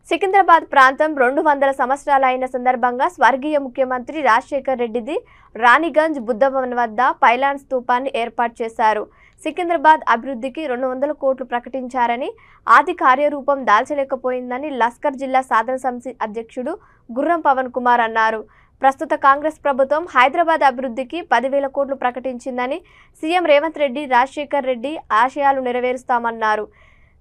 సికింద్రాబాద్ ప్రాంతం 200 సంవత్సరాల అయిన సందర్భంగా స్వర్గీయ ముఖ్యమంత్రి రాజశేఖర్ రెడ్డిది రాణిగంజ్ బుద్ధవన్ వద్ద పైలాన్ స్తూపాన్ని ఏర్పాటు చేశారు. సికింద్రాబాద్ అభివృద్ధికి 200 కోట్లు ప్రకటించారని ఆది కార్యరూపం దాల్చలేకపోయిందని లస్కర్ జిల్లా సాధన సమితి అధ్యక్షుడు గుర్రం పవన్ కుమార్ అన్నారు. ప్రస్తుత కాంగ్రెస్ ప్రభుత్వం హైదరాబాద్ అభివృద్ధికి 10,000 కోట్లు ప్రకటించిందని సీఎం రేవంత్ రెడ్డి రాజశేఖర్ రెడ్డి ఆశయాలు నెరవేరుస్తామన్నారు.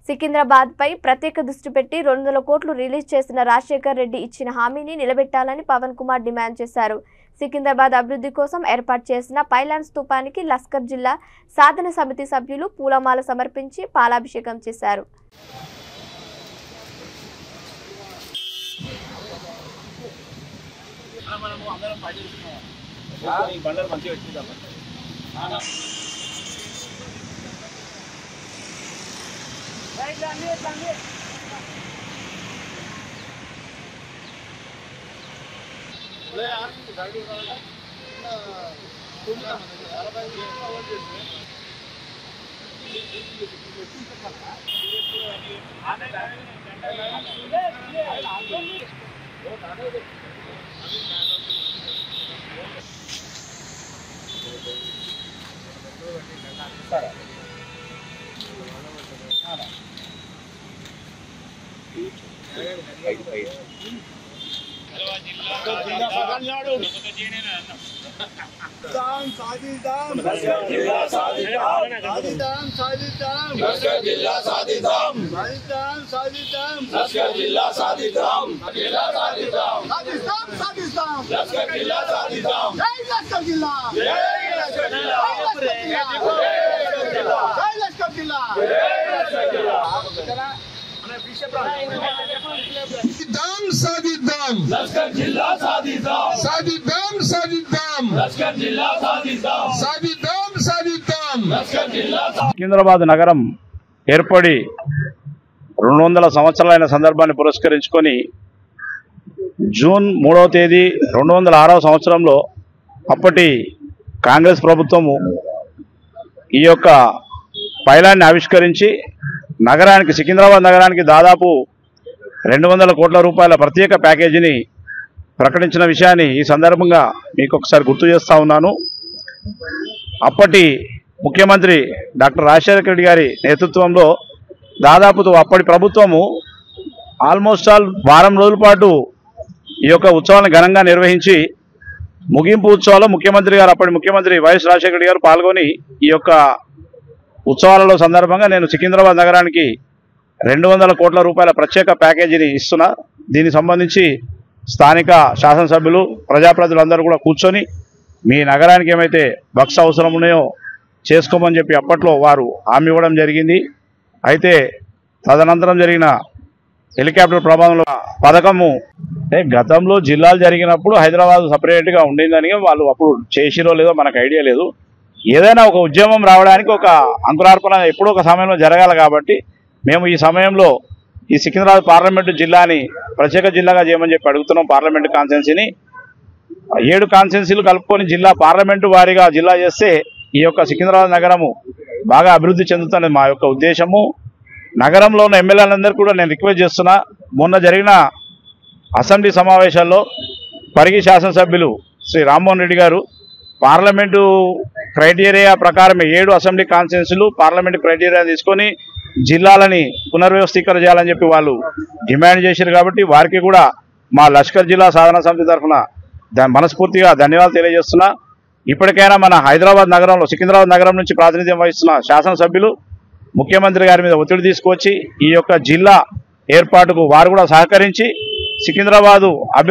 సికింద్రాబాద్ పై ప్రత్యేక దృష్టి పెట్టి 200 కోట్లు రిలీజ్ చేసిన రాజశేఖర్ రెడ్డి ఇచ్చిన హామీని నిలబెట్టాలని పవన్ కుమార్ డిమాండ్ చేశారు. సికింద్రాబాద్ అభివృద్ధి కోసం ఏర్పాటు చేసిన పైలాన్ స్తూపానికి లస్కర్ జిల్లా సాధన సమితి సభ్యులు పూలమాల సమర్పించి పాలాభిషేకం చేశారు. సికింద్రాబాద్ నగరం ఏర్పడి 200 సంవత్సరాలైన సందర్భాన్ని పురస్కరించుకొని జూన్ 3వ తేదీ 2006వ సంవత్సరంలో అప్పటి కాంగ్రెస్ ప్రభుత్వము ఈ యొక్క పైలాన్ని ఆవిష్కరించి నగరానికి సికింద్రాబాద్ నగరానికి దాదాపు 200 కోట్ల రూపాయల ప్రత్యేక ప్యాకేజీని ప్రకటించిన విషయాన్ని ఈ సందర్భంగా మీకు ఒకసారి గుర్తు చేస్తూ ఉన్నాను. అప్పటి ముఖ్యమంత్రి డాక్టర్ రాజశేఖర రెడ్డి గారి నేతృత్వంలో దాదాపు అప్పటి ప్రభుత్వము ఆల్మోస్ట్ ఆల్ వారం రోజుల పాటు ఈ యొక్క ఉత్సవాలను ఘనంగా నిర్వహించి ముగింపు ఉత్సవాల్లో అప్పటి ముఖ్యమంత్రి వైఎస్ రాజశేఖర రెడ్డి గారు పాల్గొని ఈ యొక్క ఉత్సవాలలో సందర్భంగా నేను సికింద్రాబాద్ నగరానికి 200 కోట్ల రూపాయల ప్రత్యేక ప్యాకేజీని ఇస్తున్నా. దీనికి సంబంధించి స్థానిక శాసనసభ్యులు ప్రజాప్రతినిధులందరూ కూడా కూర్చొని మీ నగరానికి ఏమైతే బక్స్ అవసరం ఉన్నాయో చేసుకోమని చెప్పి అప్పట్లో వారు హామీ ఇవ్వడం జరిగింది. అయితే తదనంతరం జరిగిన హెలికాప్టర్ ప్రమాదంలో పథకము గతంలో జిల్లాలు జరిగినప్పుడు హైదరాబాద్ సపరేట్గా ఉండేదని వాళ్ళు అప్పుడు చేసిరో లేదో మనకు ఐడియా లేదు. ఏదైనా ఒక ఉద్యమం రావడానికి ఒక అంకురార్పణ ఎప్పుడో ఒక సమయంలో జరగాలి. కాబట్టి మేము ఈ సమయంలో ఈ సికింద్రాబాద్ పార్లమెంటు జిల్లాని ప్రత్యేక జిల్లాగా చేయమని చెప్పి అడుగుతున్నాం. పార్లమెంటు కాన్స్టిట్యున్సీని 7 కాన్స్టిట్యున్సీలు కలుపుకొని జిల్లా పార్లమెంటు వారీగా జిల్లా చేస్తే ఈ యొక్క సికింద్రాబాద్ నగరము బాగా అభివృద్ధి చెందుతున్నది మా యొక్క ఉద్దేశము. నగరంలో ఉన్న ఎమ్మెల్యేలందరూ కూడా నేను రిక్వెస్ట్ చేస్తున్నా. మొన్న జరిగిన అసెంబ్లీ సమావేశాల్లో పరిగి శాసనసభ్యులు శ్రీ రామ్మోహన్ రెడ్డి గారు పార్లమెంటు క్రైటీరియా ప్రకారం 7 అసెంబ్లీ కాన్స్టిట్యున్సీలు పార్లమెంటు క్రైటీరియా తీసుకొని జిల్లాలని పునర్వ్యవస్థీకరణ చేయాలని చెప్పి వాళ్ళు డిమాండ్ చేశారు. కాబట్టి వారికి కూడా మా లష్కర్ జిల్లా సాధన సమితి తరఫున మనస్ఫూర్తిగా ధన్యవాదాలు తెలియజేస్తున్నా. ఇప్పటికైనా మన హైదరాబాద్ నగరంలో సికింద్రాబాద్ నగరం నుంచి ప్రాతినిధ్యం వహిస్తున్న శాసనసభ్యులు ముఖ్యమంత్రి గారి మీద ఒత్తిడి తీసుకొచ్చి ఈ యొక్క జిల్లా ఏర్పాటుకు వారు కూడా సహకరించి సికింద్రాబాదు